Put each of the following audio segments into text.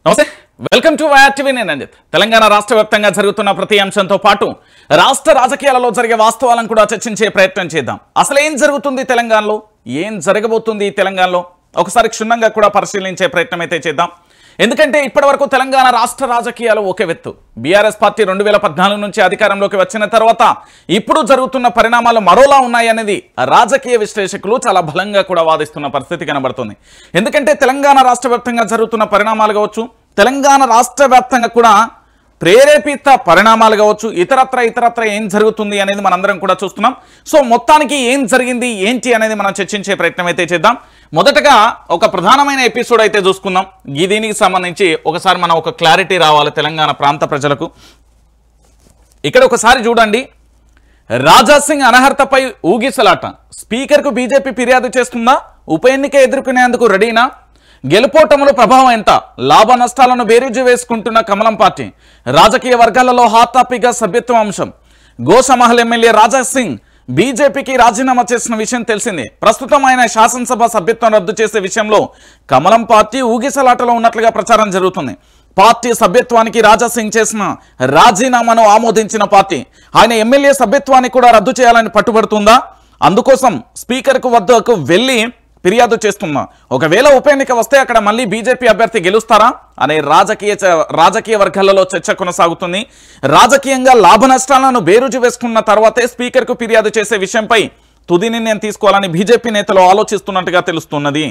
నమస్తే, welcome to YR TV. నేను రంజిత్. తెలంగాణ రాష్ట్ర వ్యాప్తంగా జరుగుతున్న ప్రతి అంశంతో పాటు రాష్ట్ర రాజకీయాలలో జరిగే వాస్తవాలను కూడా చర్చించే ప్రయత్నం చేద్దాం. అసలు ఏం జరుగుతుంది తెలంగాణలో, ఏం జరగబోతుంది తెలంగాణలో ఒకసారి క్షుణ్ణంగా కూడా పరిశీలించే ప్రయత్నం అయితే చేద్దాం. ఎందుకంటే ఇప్పటివరకు తెలంగాణ రాష్ట్ర రాజకీయాలు ఒకే వెత్తు. బీఆర్ఎస్ పార్టీ 2014 నుంచి అధికారంలోకి వచ్చిన తర్వాత ఇప్పుడు జరుగుతున్న పరిణామాలు మరోలా ఉన్నాయనేది రాజకీయ విశ్లేషకులు చాలా బలంగా కూడా వాదిస్తున్న పరిస్థితి కనబడుతుంది. ఎందుకంటే తెలంగాణ రాష్ట్ర వ్యాప్తంగా జరుగుతున్న పరిణామాలు కావచ్చు, తెలంగాణ రాష్ట్ర వ్యాప్తంగా కూడా ప్రేరేపిత పరిణామాలు కావచ్చు, ఇతరత్ర ఏం జరుగుతుంది అనేది మనందరం కూడా చూస్తున్నాం. సో మొత్తానికి ఏం జరిగింది ఏంటి అనేది మనం చర్చించే ప్రయత్నం అయితే చేద్దాం. మొదటగా ఒక ప్రధానమైన ఎపిసోడ్ అయితే చూసుకుందాం. దీనికి సంబంధించి ఒకసారి మనం ఒక క్లారిటీ రావాలి తెలంగాణ ప్రాంత ప్రజలకు. ఇక్కడ ఒకసారి చూడండి, రాజాసింగ్ అనర్హతపై ఊగిసలాట. స్పీకర్కు బీజేపీ ఫిర్యాదు చేస్తుందా? ఉప ఎన్నిక ఎదుర్కొనేందుకు రెడీనా? గెలుపోటముల ప్రభావం ఎంత? లాభ నష్టాలను బేరీజు వేసుకుంటున్న కమలం పార్టీ. రాజకీయ వర్గాలలో హాట్ టాపిక్గా సభ్యత్వం అంశం. గోషామహల్ ఎమ్మెల్యే రాజాసింగ్ బీజేపీకి రాజీనామా చేసిన విషయం తెలిసిందే. ప్రస్తుతం ఆయన శాసనసభ సభ్యత్వం రద్దు చేసే విషయంలో కమలం పార్టీ ఊగిసలాటలో ఉన్నట్లుగా ప్రచారం జరుగుతుంది. పార్టీ సభ్యత్వానికి రాజాసింగ్ చేసిన రాజీనామాను ఆమోదించిన పార్టీ ఆయన ఎమ్మెల్యే సభ్యత్వాన్ని కూడా రద్దు చేయాలని పట్టుబడుతుందా? అందుకోసం స్పీకర్కు వద్దకు వెళ్ళి ఫిర్యాదు చేస్తున్నా. ఒకవేళ ఉప ఎన్నిక వస్తే అక్కడ మళ్ళీ బీజేపీ అభ్యర్థి గెలుస్తారా అనే రాజకీయ వర్గాలలో చర్చ కొనసాగుతుంది. రాజకీయంగా లాభ నష్టాలను బేరుజు వేసుకున్న తర్వాతే స్పీకర్కు ఫిర్యాదు చేసే విషయంపై తుది నిర్ణయం తీసుకోవాలని బీజేపీ నేతలు ఆలోచిస్తున్నట్టుగా తెలుస్తున్నది.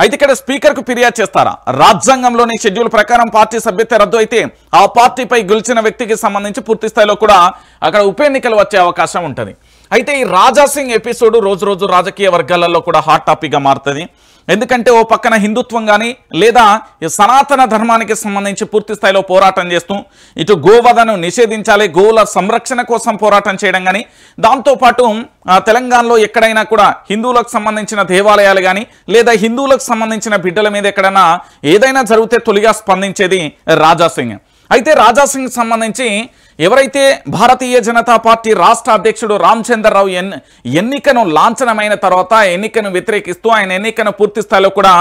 అయితే ఇక్కడ స్పీకర్కు ఫిర్యాదు చేస్తారా? రాజ్యాంగంలోని షెడ్యూల్ ప్రకారం పార్టీ సభ్యత్వ రద్దు అయితే ఆ పార్టీపై గెలిచిన వ్యక్తికి సంబంధించి పూర్తి స్థాయిలో కూడా అక్కడ ఉప ఎన్నికలు వచ్చే అవకాశం ఉంటుంది. అయితే ఈ రాజాసింగ్ ఎపిసోడ్ రోజు రాజకీయ వర్గాలలో కూడా హాట్ టాపిక్గా మారుతుంది. ఎందుకంటే ఓ పక్కన హిందుత్వం కానీ లేదా సనాతన ధర్మానికి సంబంధించి పూర్తి స్థాయిలో పోరాటం చేస్తూ ఇటు గోవధను నిషేధించాలి, గోవుల సంరక్షణ కోసం పోరాటం చేయడం కానీ, దాంతోపాటు తెలంగాణలో ఎక్కడైనా కూడా హిందువులకు సంబంధించిన దేవాలయాలు కానీ లేదా హిందువులకు సంబంధించిన బిడ్డల మీద ఎక్కడైనా ఏదైనా జరిగితే తొలిగా స్పందించేది రాజాసింగ్. అయితే రాజాసింగ్ సంబంధించి ఎవరైతే భారతీయ జనతా పార్టీ రాష్ట్ర అధ్యక్షుడు రామచంద్రరావు ఎన్నికను లాంఛనమైన తర్వాత ఎన్నికను వ్యతిరేకిస్తూ ఆయన ఎన్నికను పూర్తి స్థాయిలో కూడా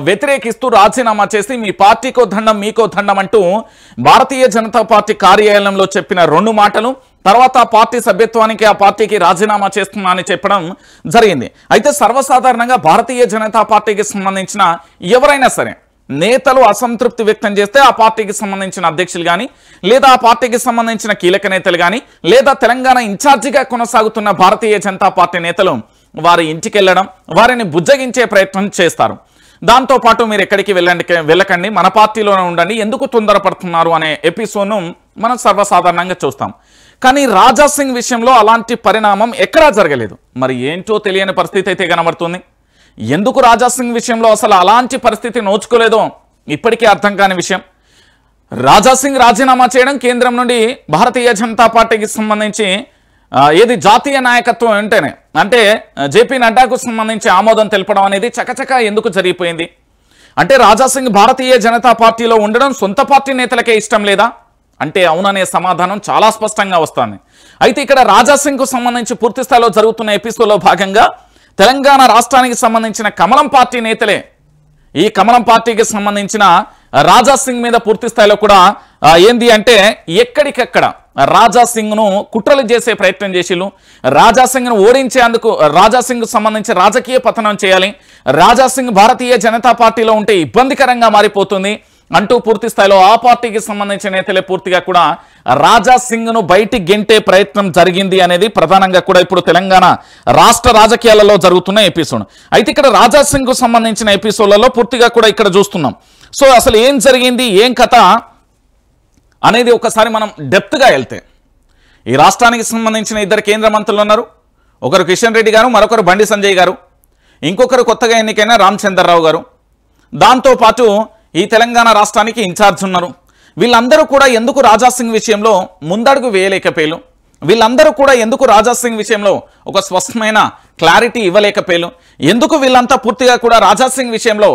వ్యతిరేకిస్తూ రాజీనామా చేసి మీ పార్టీకో దండం మీకో దండం అంటూ భారతీయ జనతా పార్టీ కార్యాలయంలో చెప్పిన 2 మాటలు తర్వాత పార్టీ సభ్యత్వానికి ఆ పార్టీకి రాజీనామా చేస్తున్నా అని చెప్పడం జరిగింది. అయితే సర్వసాధారణంగా భారతీయ జనతా పార్టీకి సంబంధించిన ఎవరైనా సరే నేతలు అసంతృప్తి వ్యక్తం చేస్తే ఆ పార్టీకి సంబంధించిన అధ్యక్షులు కానీ లేదా ఆ పార్టీకి సంబంధించిన కీలక నేతలు కానీ లేదా తెలంగాణ ఇన్ఛార్జిగా కొనసాగుతున్న భారతీయ జనతా పార్టీ నేతలు వారి ఇంటికి వెళ్ళడం, వారిని బుజ్జగించే ప్రయత్నం చేస్తారు. దాంతోపాటు మీరు ఎక్కడికి వెళ్ళకండి, మన పార్టీలోనే ఉండండి, ఎందుకు తొందరపడుతున్నారు అనే ఎపిసోడ్ను మనం సర్వసాధారణంగా చూస్తాం. కానీ రాజాసింగ్ విషయంలో అలాంటి పరిణామం ఎక్కడా జరగలేదు. మరి ఏంటో తెలియని పరిస్థితి అయితే కనబడుతుంది. ఎందుకు రాజాసింగ్ విషయంలో అసలు అలాంటి పరిస్థితి నోచుకోలేదో ఇప్పటికీ అర్థం కాని విషయం. రాజాసింగ్ రాజీనామా చేయడం కేంద్రం నుండి భారతీయ జనతా పార్టీకి సంబంధించి ఏది జాతీయ నాయకత్వం ఏంటనే అంటే జేపీ నడ్డాకు సంబంధించి ఆమోదం తెలపడం అనేది చకచక ఎందుకు జరిగిపోయింది? అంటే రాజాసింగ్ భారతీయ జనతా పార్టీలో ఉండడం సొంత పార్టీ నేతలకే ఇష్టం లేదా అంటే అవుననే సమాధానం చాలా స్పష్టంగా వస్తుంది. అయితే ఇక్కడ రాజాసింగ్కు సంబంధించి పూర్తి స్థాయిలో జరుగుతున్న ఎపిసోడ్లో భాగంగా తెలంగాణ రాష్ట్రానికి సంబంధించిన కమలం పార్టీ నేతలే ఈ కమలం పార్టీకి సంబంధించిన రాజాసింగ్ మీద పూర్తి స్థాయిలో కూడా ఏంది అంటే ఎక్కడికక్కడ రాజాసింగ్ను కుట్రలు చేసే ప్రయత్నం చేసిళ్ళు. రాజాసింగ్ను ఓడించేందుకు రాజాసింగ్ సంబంధించి రాజకీయ పతనం చేయాలి, రాజాసింగ్ భారతీయ జనతా పార్టీలో ఉంటే ఇబ్బందికరంగా మారిపోతుంది అంటూ పూర్తి స్థాయిలో ఆ పార్టీకి సంబంధించిన నేతలే పూర్తిగా కూడా రాజాసింగ్ను బయటికి గెంటే ప్రయత్నం జరిగింది అనేది ప్రధానంగా కూడా ఇప్పుడు తెలంగాణ రాష్ట్ర రాజకీయాలలో జరుగుతున్న ఎపిసోడ్. అయితే ఇక్కడ రాజాసింగ్కు సంబంధించిన ఎపిసోడ్లలో పూర్తిగా కూడా ఇక్కడ చూస్తున్నాం. సో అసలు ఏం జరిగింది, ఏం కథ అనేది ఒకసారి మనం డెప్త్గా వెళ్తే ఈ రాష్ట్రానికి సంబంధించిన 2 కేంద్ర మంత్రులు ఉన్నారు. ఒకరు కిషన్ రెడ్డి గారు, మరొకరు బండి సంజయ్ గారు, ఇంకొకరు కొత్తగా ఎన్నికైన రామచంద్రరావు గారు. దాంతోపాటు ఈ తెలంగాణ రాష్ట్రానికి ఇన్ఛార్జ్ ఉన్నారు. వీళ్ళందరూ కూడా ఎందుకు రాజాసింగ్ విషయంలో ముందడుగు వేయలేకపోయారు? వీళ్ళందరూ కూడా ఎందుకు రాజాసింగ్ విషయంలో ఒక స్పష్టమైన క్లారిటీ ఇవ్వలేకపోయారు? ఎందుకు వీళ్ళంతా పూర్తిగా కూడా రాజాసింగ్ విషయంలో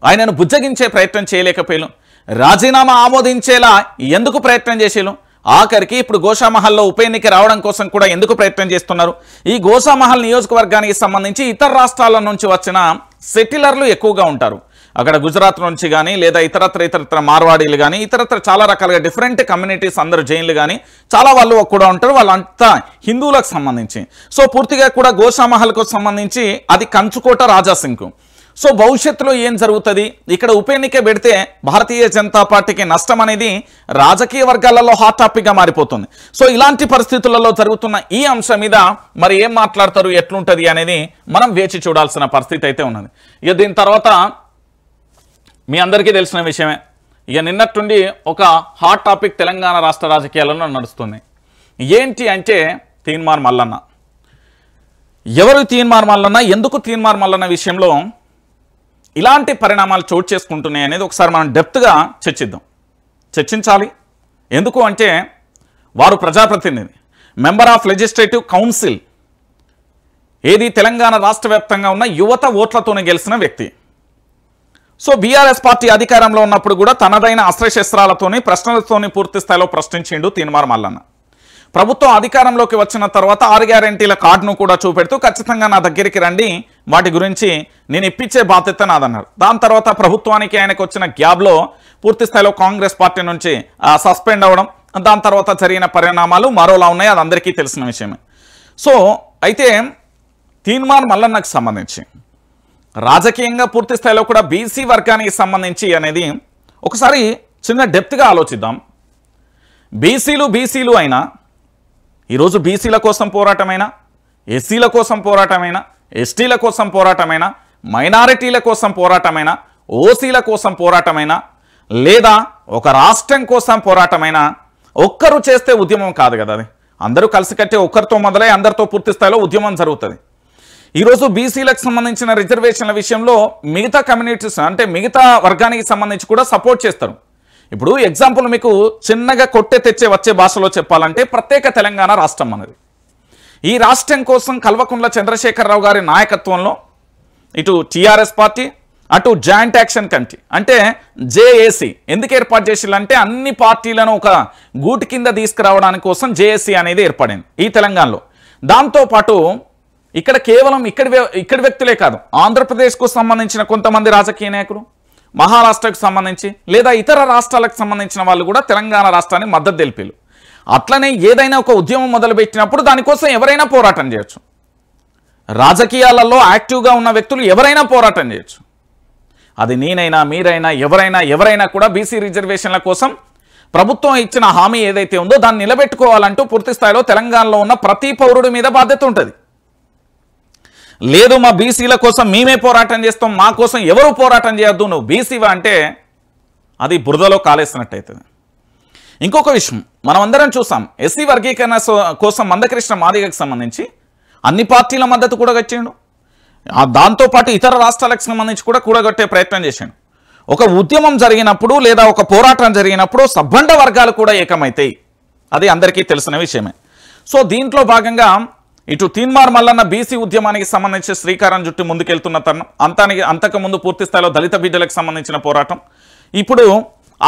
ఆయనను బుజ్జగించే ప్రయత్నం చేయలేకపోయారు? రాజీనామా ఆమోదించేలా ఎందుకు ప్రయత్నం చేసేలు? ఆఖరికి ఇప్పుడు గోషామహల్లో ఉప ఎన్నిక రావడం కోసం కూడా ఎందుకు ప్రయత్నం చేస్తున్నారు? ఈ గోషామహల్ నియోజకవర్గానికి సంబంధించి ఇతర రాష్ట్రాల నుంచి వచ్చిన సెటిలర్లు ఎక్కువగా ఉంటారు. అక్కడ గుజరాత్ నుంచి కానీ లేదా ఇతరత్ర మార్వాడీలు కానీ ఇతరత్ర చాలా రకాలుగా డిఫరెంట్ కమ్యూనిటీస్ అందరూ జైన్లు కానీ చాలా వాళ్ళు కూడా ఉంటారు, వాళ్ళంతా హిందువులకు సంబంధించి. సో పూర్తిగా కూడా గోషామహల్కు సంబంధించి అది కంచుకోట రాజాసింగ్కు. సో భవిష్యత్తులో ఏం జరుగుతుంది, ఇక్కడ ఉప ఎన్నిక పెడితే భారతీయ జనతా పార్టీకి నష్టం అనేది రాజకీయ వర్గాలలో హాట్ టాపిక్గా మారిపోతుంది. సో ఇలాంటి పరిస్థితులలో జరుగుతున్న ఈ అంశం మీద మరి ఏం మాట్లాడతారు, ఎట్లుంటుంది అనేది మనం వేచి చూడాల్సిన పరిస్థితి అయితే ఉన్నది. ఇక దీని తర్వాత మీ అందరికీ తెలిసిన విషయమే, ఇక నిన్నట్టుండి ఒక హాట్ టాపిక్ తెలంగాణ రాష్ట్ర రాజకీయాలలో నడుస్తుంది. ఏంటి అంటే తీన్మార్ మల్లన్న. ఎవరు తీన్మార్ మల్లన్న, ఎందుకు తీన్మార్ మల్లన్న విషయంలో ఇలాంటి పరిణామాలు చోటు చేసుకుంటున్నాయి అనేది ఒకసారి మనం డెప్త్గా చర్చించాలి. ఎందుకు అంటే వారు ప్రజాప్రతినిధి, మెంబర్ ఆఫ్ లెజిస్లేటివ్ కౌన్సిల్, ఏది తెలంగాణ రాష్ట్ర వ్యాప్తంగా ఉన్న యువత ఓట్లతోనే గెలిచిన వ్యక్తి. సో బీఆర్ఎస్ పార్టీ అధికారంలో ఉన్నప్పుడు కూడా తనదైన అస్త్రశస్త్రాలతోని ప్రశ్నలతోని పూర్తి స్థాయిలో ప్రశ్నించిండు తీన్మార్ మల్లన్న. ప్రభుత్వం అధికారంలోకి వచ్చిన తర్వాత 6 గ్యారెంటీల కార్డును కూడా చూపెడుతూ ఖచ్చితంగా నా దగ్గరికి రండి, వాటి గురించి నేను ఇప్పించే బాధ్యత నాదన్నారు. దాని తర్వాత ప్రభుత్వానికి ఆయనకు వచ్చిన గ్యాబ్లో పూర్తి స్థాయిలో కాంగ్రెస్ పార్టీ నుంచి సస్పెండ్ అవ్వడం, దాని తర్వాత జరిగిన పరిణామాలు మరోలా ఉన్నాయి, అది అందరికీ తెలిసిన విషయమే. సో అయితే తీన్మార్ మల్లన్నకు సంబంధించి రాజకీయంగా పూర్తి స్థాయిలో కూడా బీసీ వర్గానికి సంబంధించి అనేది ఒకసారి చిన్న డెప్త్గా ఆలోచిద్దాం. బీసీలు అయినా ఈరోజు బీసీల కోసం పోరాటమైనా, ఎస్సీల కోసం పోరాటమైనా, ఎస్టీల కోసం పోరాటమైనా, మైనారిటీల కోసం పోరాటమైనా, ఓసీల కోసం పోరాటమైనా, లేదా ఒక రాష్ట్రం కోసం పోరాటమైనా ఒక్కరు చేస్తే ఉద్యమం కాదు కదా, అది అందరూ కలిసికట్టే ఒక్కరితో మొదలై అందరితో పూర్తి స్థాయిలో ఉద్యమం జరుగుతుంది. ఈరోజు బీసీలకు సంబంధించిన రిజర్వేషన్ల విషయంలో మిగతా కమ్యూనిటీస్ అంటే మిగతా వర్గానికి సంబంధించి కూడా సపోర్ట్ చేస్తారు. ఇప్పుడు ఎగ్జాంపుల్ మీకు చిన్నగా కొట్టే తెచ్చే వచ్చే భాషలో చెప్పాలంటే ప్రత్యేక తెలంగాణ రాష్ట్రం అనేది, ఈ రాష్ట్రం కోసం కల్వకుంట్ల చంద్రశేఖరరావు గారి నాయకత్వంలో ఇటు టీఆర్ఎస్ పార్టీ అటు జాయింట్ యాక్షన్ కమిటీ అంటే జేఏసీ ఎందుకు ఏర్పాటు చేసిందంటే అన్ని పార్టీలను ఒక గూటి కింద తీసుకురావడానికి కోసం జేఏసీ అనేది ఏర్పడింది ఈ తెలంగాణలో. దాంతోపాటు ఇక్కడ కేవలం ఇక్కడి వ్యక్తులే కాదు, ఆంధ్రప్రదేశ్కు సంబంధించిన కొంతమంది రాజకీయ నాయకులు, మహారాష్ట్రకు సంబంధించి లేదా ఇతర రాష్ట్రాలకు సంబంధించిన వాళ్ళు కూడా తెలంగాణ రాష్ట్రానికి మద్దతు తెలిపారు. అట్లనే ఏదైనా ఒక ఉద్యమం మొదలుపెట్టినప్పుడు దానికోసం ఎవరైనా పోరాటం చేయొచ్చు, రాజకీయాలలో యాక్టివ్గా ఉన్న వ్యక్తులు ఎవరైనా పోరాటం చేయొచ్చు. అది నేనైనా మీరైనా ఎవరైనా కూడా బీసీ రిజర్వేషన్ల కోసం ప్రభుత్వం ఇచ్చిన హామీ ఏదైతే ఉందో దాన్ని నిలబెట్టుకోవాలంటూ పూర్తి స్థాయిలో తెలంగాణలో ఉన్న ప్రతి పౌరుడి మీద బాధ్యత ఉంటుంది. లేదు మా బీసీల కోసం మేమే పోరాటం చేస్తాం, మా కోసం ఎవరు పోరాటం చేయొద్దు, నువ్వు బీసీవా అంటే అది బురదలో కాలేసినట్టయితుంది. ఇంకొక విషయం మనం అందరం చూసాం, ఎస్సీ వర్గీకరణ కోసం మందకృష్ణ మాదిగకు సంబంధించి అన్ని పార్టీల మద్దతు కూడా గచ్చిండు, దాంతోపాటు ఇతర రాష్ట్రాలకు సంబంధించి కూడా కూడగొట్టే ప్రయత్నం చేశాడు. ఒక ఉద్యమం జరిగినప్పుడు లేదా ఒక పోరాటం జరిగినప్పుడు సబ్బండ వర్గాలు కూడా ఏకమైతాయి, అది అందరికీ తెలిసిన విషయమే. సో దీంట్లో భాగంగా ఇటు తీన్మార్ మల్లన్న బీసీ ఉద్యమానికి సంబంధించి శ్రీకారం చుట్టి ముందుకెళ్తున్న తరుణం, అంతకుముందు పూర్తి స్థాయిలో దళిత బిడ్డలకు సంబంధించిన పోరాటం, ఇప్పుడు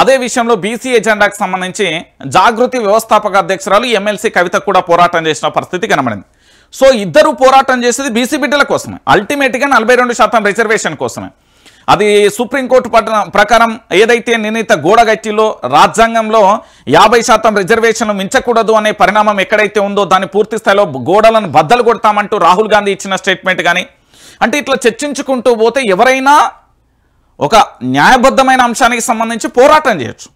అదే విషయంలో బీసీ ఎజెండాకు సంబంధించి జాగృతి వ్యవస్థాపక అధ్యక్షురాలు ఎమ్మెల్సీ కవిత కూడా పోరాటం చేసిన పరిస్థితి కనబడింది. సో ఇద్దరు పోరాటం చేసేది బీసీ బిడ్డల కోసమే, అల్టిమేట్గా 42% రిజర్వేషన్ కోసమే. అది సుప్రీంకోర్టు ప్రకారం ఏదైతే నిర్ణీత గోడగట్టిలో రాజ్యాంగంలో 50% రిజర్వేషన్లు మించకూడదు అనే పరిణామం ఎక్కడైతే ఉందో దాన్ని పూర్తి స్థాయిలో గోడలను బద్దలు కొడతామంటూ రాహుల్ గాంధీ ఇచ్చిన స్టేట్మెంట్ కానీ, అంటే ఇట్లా చర్చించుకుంటూ పోతే ఎవరైనా ఒక న్యాయబద్ధమైన అంశానికి సంబంధించి పోరాటం చేయొచ్చు.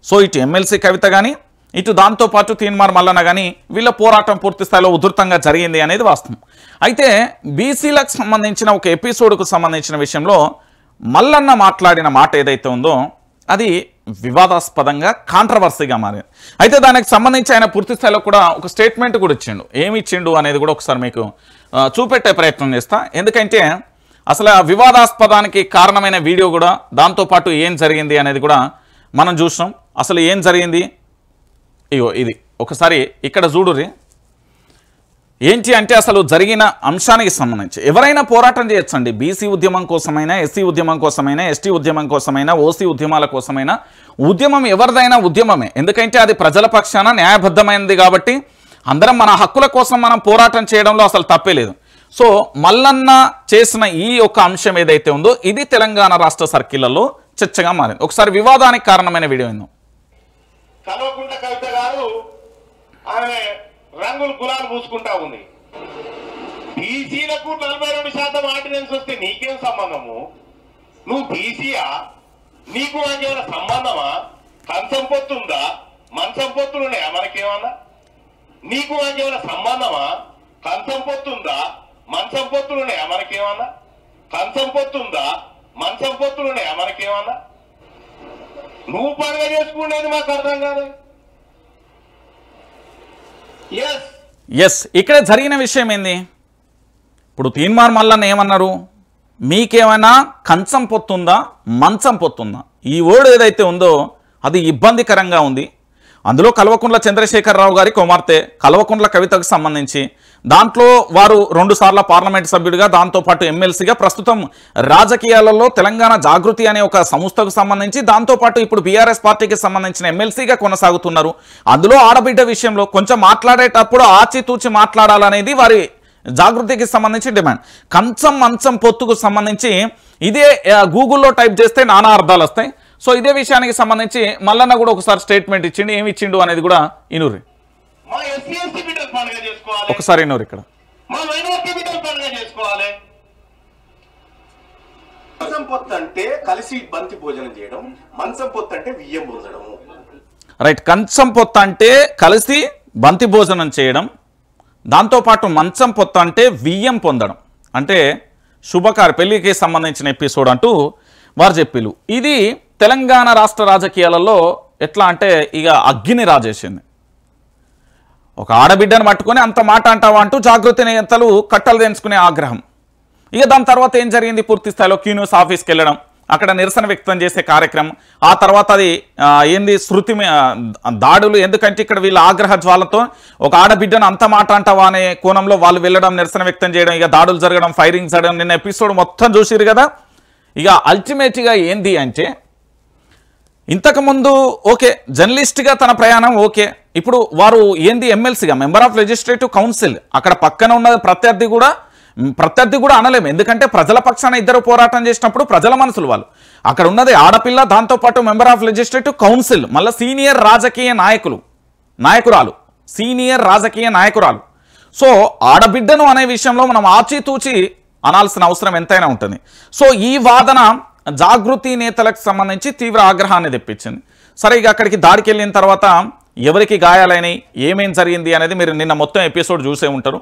సో ఇటు ఎమ్మెల్సీ కవిత కానీ ఇటు దాంతోపాటు తీన్మార్ మల్లన్న కానీ వీళ్ళ పోరాటం పూర్తి స్థాయిలో ఉధృతంగా జరిగింది అనేది వాస్తవం. అయితే బీసీలకు సంబంధించిన ఒక ఎపిసోడ్కు సంబంధించిన విషయంలో మల్లన్న మాట్లాడిన మాట ఏదైతే ఉందో అది వివాదాస్పదంగా కాంట్రవర్సీగా మారింది. అయితే దానికి సంబంధించి ఆయన పూర్తి స్థాయిలో కూడా ఒక స్టేట్మెంట్ కూడా ఇచ్చిండు, ఏమి ఇచ్చిండు అనేది కూడా ఒకసారి మీకు చూపెట్టే ప్రయత్నం చేస్తా. ఎందుకంటే అసలు ఆ వివాదాస్పదానికి కారణమైన వీడియో కూడా దాంతోపాటు ఏం జరిగింది అనేది కూడా మనం చూసాం. అసలు ఏం జరిగింది ఇగో ఇది ఒకసారి ఇక్కడ చూడుర్రి. ఏంటి అంటే అసలు జరిగిన అంశానికి సంబంధించి ఎవరైనా పోరాటం చేయొచ్చండి, బీసీ ఉద్యమం కోసమైనా, ఎస్సీ ఉద్యమం కోసమైనా, ఎస్టీ ఉద్యమం కోసమైనా, ఓసీ ఉద్యమాల కోసమైనా, ఉద్యమం ఎవరిదైనా ఉద్యమమే. ఎందుకంటే అది ప్రజల పక్షాన న్యాయబద్ధమైనది కాబట్టి అందరం మన హక్కుల కోసం మనం పోరాటం చేయడంలో అసలు తప్పే లేదు. సో మల్లన్న చేసిన ఈ యొక్క అంశం ఏదైతే ఉందో ఇది తెలంగాణ రాష్ట్ర సర్కిళ్లలో చర్చగా మారింది. ఒకసారి వివాదానికి కారణమైన వీడియో ఏందో. కల్వకుంట్ల కవిత గారు ఆమె రంగులు గులాలు పూసుకుంటా ఉంది. బీసీలకు 42% ఆర్డినెన్స్ వస్తే నీకేం సంబంధము? నువ్వు బీసీయా? నీకు నాకేమైనా సంబంధమా? కంచం పొత్తుందా? మంచం పొత్తులు ఉన్నాయా మనకేమన్నా? నీకు నాకేమైనా సంబంధమా? కంచం పొత్తుందా? మంచం పొత్తులు ఉన్నాయా మనకేమన్నా? కంచం పొత్తుందా? మంచం పొత్తులు ఉన్నాయా మనకేమన్నా? నువ్వు పండుగ చేసుకునేది మాకు అర్థం కాదు. ఎస్, ఇక్కడ జరిగిన విషయం ఏంది? ఇప్పుడు తీన్మార్ మల్లన్న ఏమన్నారు? మీకేమైనా కంచం పొత్తుందా, మంచం పొత్తుందా? ఈ వర్డ్ ఏదైతే ఉందో అది ఇబ్బందికరంగా ఉంది. అందులో కల్వకుంట్ల చంద్రశేఖరరావు గారి కుమార్తె కల్వకుంట్ల కవితకు సంబంధించి దాంట్లో వారు 2 సార్ల పార్లమెంట్ సభ్యుడిగా, దాంతోపాటు ఎమ్మెల్సీగా, ప్రస్తుతం రాజకీయాలలో తెలంగాణ జాగృతి అనే ఒక సంస్థకు సంబంధించి, దాంతోపాటు ఇప్పుడు బీఆర్ఎస్ పార్టీకి సంబంధించిన ఎమ్మెల్సీగా కొనసాగుతున్నారు. అందులో ఆడబిడ్డ విషయంలో కొంచెం మాట్లాడేటప్పుడు ఆచితూచి మాట్లాడాలనేది వారి జాగృతికి సంబంధించి డిమాండ్. కంచం మంచం పొత్తుకు సంబంధించి ఇదే గూగుల్లో టైప్ చేస్తే నానా అర్థాలు వస్తాయి. సో ఇదే విషయానికి సంబంధించి మల్లన్న కూడా ఒకసారి స్టేట్మెంట్ ఇచ్చిండు. ఏమి ఇచ్చిండు అనేది కూడా ఇనూరి ఒకసారి ఇనూరు. ఇక్కడ అంటే కలిసి బంతి భోజనం చేయడం, మంచం పొత్తు అంటే బియ్యం పొందడం. రైట్, కంచం పొత్తు అంటే కలిసి బంతి భోజనం చేయడం, దాంతోపాటు మంచం పొత్తు అంటే బియ్యం పొందడం, అంటే శుభకార్య పెళ్లికి సంబంధించిన ఎపిసోడ్ అంటూ వారు చెప్పిలు. ఇది తెలంగాణ రాష్ట్ర రాజకీయాలలో ఎట్లా అంటే ఇక అగ్గిని రాజేసింది. ఒక ఆడబిడ్డను పట్టుకొని అంత మాట అంటావా అంటూ జాగృతి నేతలు కట్టలు తెంచుకునే ఆగ్రహం. ఇక దాని తర్వాత ఏం జరిగింది? పూర్తి స్థాయిలో క్యూన్యూస్ ఆఫీస్కి వెళ్ళడం, అక్కడ నిరసన వ్యక్తం చేసే కార్యక్రమం. ఆ తర్వాత అది ఏంది శృతి దాడులు. ఎందుకంటే ఇక్కడ వీళ్ళ ఆగ్రహ జ్వాలతో ఒక ఆడబిడ్డను అంత మాట అంటావా అనే కోణంలో వాళ్ళు వెళ్ళడం, నిరసన వ్యక్తం చేయడం, ఇక దాడులు జరగడం, ఫైరింగ్ జరగడం. నిన్న ఎపిసోడ్ మొత్తం చూసిరు కదా. ఇక అల్టిమేట్గా ఏంది అంటే ఇంతకుముందు ఓకే జర్నలిస్ట్గా తన ప్రయాణం ఓకే, ఇప్పుడు వారు ఏంది ఎమ్మెల్సీగా మెంబర్ ఆఫ్ లెజిస్లేటివ్ కౌన్సిల్, అక్కడ పక్కన ఉన్న ప్రత్యర్థి కూడా అనలేము. ఎందుకంటే ప్రజల పక్షాన ఇద్దరు పోరాటం చేసినప్పుడు ప్రజల మనసులు వాళ్ళు. అక్కడ ఉన్నది ఆడపిల్ల, దాంతోపాటు మెంబర్ ఆఫ్ లెజిస్లేటివ్ కౌన్సిల్, మళ్ళీ సీనియర్ రాజకీయ నాయకురాలు. సో ఆడబిడ్డను అనే విషయంలో మనం ఆచితూచి అనాల్సిన అవసరం ఎంతైనా ఉంటుంది. సో ఈ వాదన జాగృతి నేతలకు సంబంధించి తీవ్ర ఆగ్రహాన్ని తెప్పించింది. సరే, ఇక అక్కడికి దాడికి వెళ్ళిన తర్వాత ఎవరికి గాయాలైనాయి, ఏమేం జరిగింది అనేది మీరు నిన్న మొత్తం ఎపిసోడ్ చూసే ఉంటారు.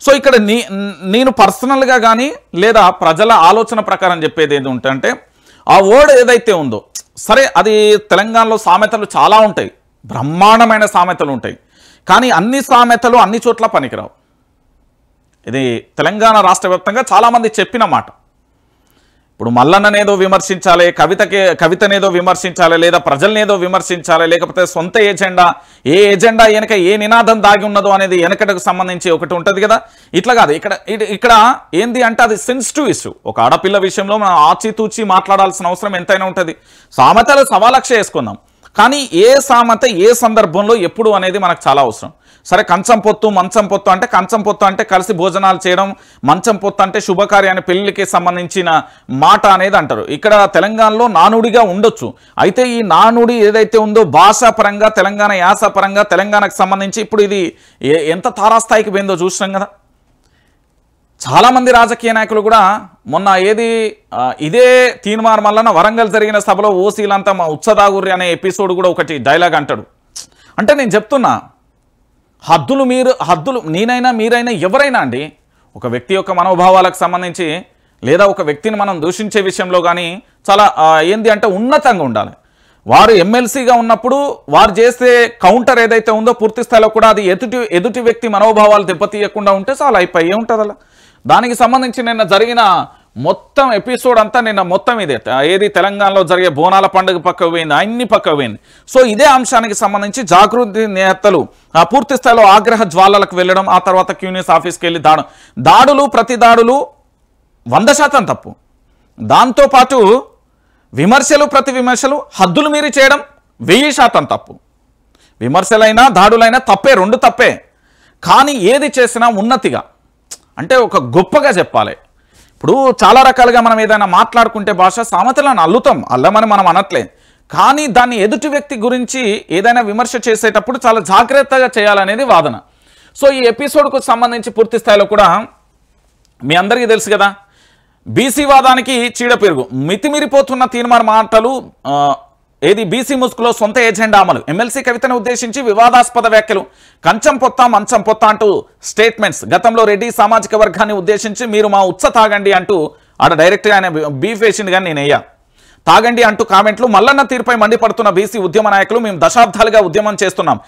సో ఇక్కడ నేను పర్సనల్గా కానీ లేదా ప్రజల ఆలోచన ప్రకారం చెప్పేది ఏది ఉంటే ఆ వర్డ్ ఏదైతే ఉందో, సరే అది తెలంగాణలో సామెతలు చాలా ఉంటాయి, బ్రహ్మాండమైన సామెతలు ఉంటాయి, కానీ అన్ని సామెతలు అన్ని చోట్ల పనికిరావు. ఇది తెలంగాణ రాష్ట్ర వ్యాప్తంగా చాలామంది చెప్పిన మాట. ఇప్పుడు మల్లన్ననేదో విమర్శించాలి, కవితనేదో విమర్శించాలి, లేదా ప్రజలనేదో విమర్శించాలి, లేకపోతే సొంత ఎజెండా వెనక ఏ నినాదం దాగి ఉన్నదో అనేది వెనకటకు సంబంధించి ఒకటి ఉంటుంది కదా. ఇట్లా కాదు, ఇక్కడ ఏంది అంటే అది సెన్సిటివ్ ఇష్యూ. ఒక ఆడపిల్ల విషయంలో మనం ఆచితూచి మాట్లాడాల్సిన అవసరం ఎంతైనా ఉంటుంది. సామెతలు సవాలక్ష వేసుకుందాం, కానీ ఏ సామెత ఏ సందర్భంలో ఎప్పుడు అనేది మనకు చాలా అవసరం. సరే, కంచం పొత్తు మంచం పొత్తు అంటే కంచం పొత్తు అంటే కలిసి భోజనాలు చేయడం, మంచం పొత్తు అంటే శుభకార్యాన్ని పెళ్లికి సంబంధించిన మాట అనేది అంటారు. ఇక్కడ తెలంగాణలో నానుడిగా ఉండొచ్చు. అయితే ఈ నానుడి ఏదైతే ఉందో భాషాపరంగా, తెలంగాణ యాసపరంగా, తెలంగాణకు సంబంధించి ఇప్పుడు ఇది ఎంత తారాస్థాయికి పోయిందో చూసినాం కదా. చాలామంది రాజకీయ నాయకులు కూడా మొన్న ఇదే తీన్మార్ మల్లన్న వరంగల్ జరిగిన సభలో ఓసీలంతా మా ఉత్సదాగుర్రి అనే ఎపిసోడ్ కూడా ఒకటి డైలాగ్ అంటాడు. అంటే నేను చెప్తున్నా, హద్దులు నేనైనా మీరైనా ఎవరైనా అండి, ఒక వ్యక్తి యొక్క మనోభావాలకు సంబంధించి లేదా ఒక వ్యక్తిని మనం దూషించే విషయంలో కానీ చాలా ఏంది అంటే ఉన్నతంగా ఉండాలి. వారు ఎమ్మెల్సీగా ఉన్నప్పుడు వారు చేసే కౌంటర్ ఏదైతే ఉందో పూర్తి స్థాయిలో కూడా అది ఎదుటి వ్యక్తి మనోభావాలు దెబ్బతీయకుండా ఉంటే చాలా అయిపోయి ఉంటుంది. అలా దానికి సంబంధించి నిన్న జరిగిన మొత్తం ఎపిసోడ్ అంతా నిన్న మొత్తం ఇదే ఏది తెలంగాణలో జరిగే బోనాల పండుగ పక్కకు పోయింది, అన్ని పక్కకు పోయింది. సో ఇదే అంశానికి సంబంధించి జాగృతి నేతలు పూర్తి స్థాయిలో ఆగ్రహ జ్వాలలకు వెళ్ళడం, ఆ తర్వాత క్యూన్యూస్ ఆఫీస్కి వెళ్ళి ప్రతి దాడులు 100% తప్పు. దాంతోపాటు ప్రతి విమర్శలు హద్దులు మీరి చేయడం 1000% తప్పు. విమర్శలైనా దాడులైనా తప్పే, రెండు తప్పే. కానీ ఏది చేసినా ఉన్నతిగా, అంటే ఒక గొప్పగా చెప్పాలి. ఇప్పుడు చాలా రకాలుగా మనం ఏదైనా మాట్లాడుకుంటే భాష సామెతలను అల్లమని మనం అనట్లే, కానీ దాన్ని ఎదుటి వ్యక్తి గురించి ఏదైనా విమర్శ చేసేటప్పుడు చాలా జాగ్రత్తగా చేయాలనేది వాదన. సో ఈ ఎపిసోడ్కు సంబంధించి పూర్తి స్థాయిలో కూడా మీ అందరికీ తెలుసు కదా, బీసీ వాదానికి చీడ పెరుగు, మితిమిరిపోతున్న తీర్మాన మాటలు, ఏది బీసీ ముసుగులో సొంత ఏజెండా అమలు, ఎమ్మెల్సీ కవితను ఉద్దేశించి వివాదాస్పద వ్యాఖ్యలు, కంచం పొత్త మంచం పొత్త అంటూ స్టేట్మెంట్స్, గతంలో రెడ్డి సామాజిక వర్గాన్ని ఉద్దేశించి మీరు మా ఉత్స తాగండి అంటూ ఆడ డైరెక్ట్గా ఆయన బీఫ్ వేసింది కానీ నేనయ్యా తాగండి అంటూ కామెంట్లు, మల్లన్న తీరుపై మండిపడుతున్న బీసీ ఉద్యమ నాయకులు మేము దశాబ్దాలుగా ఉద్యమం చేస్తున్నాం,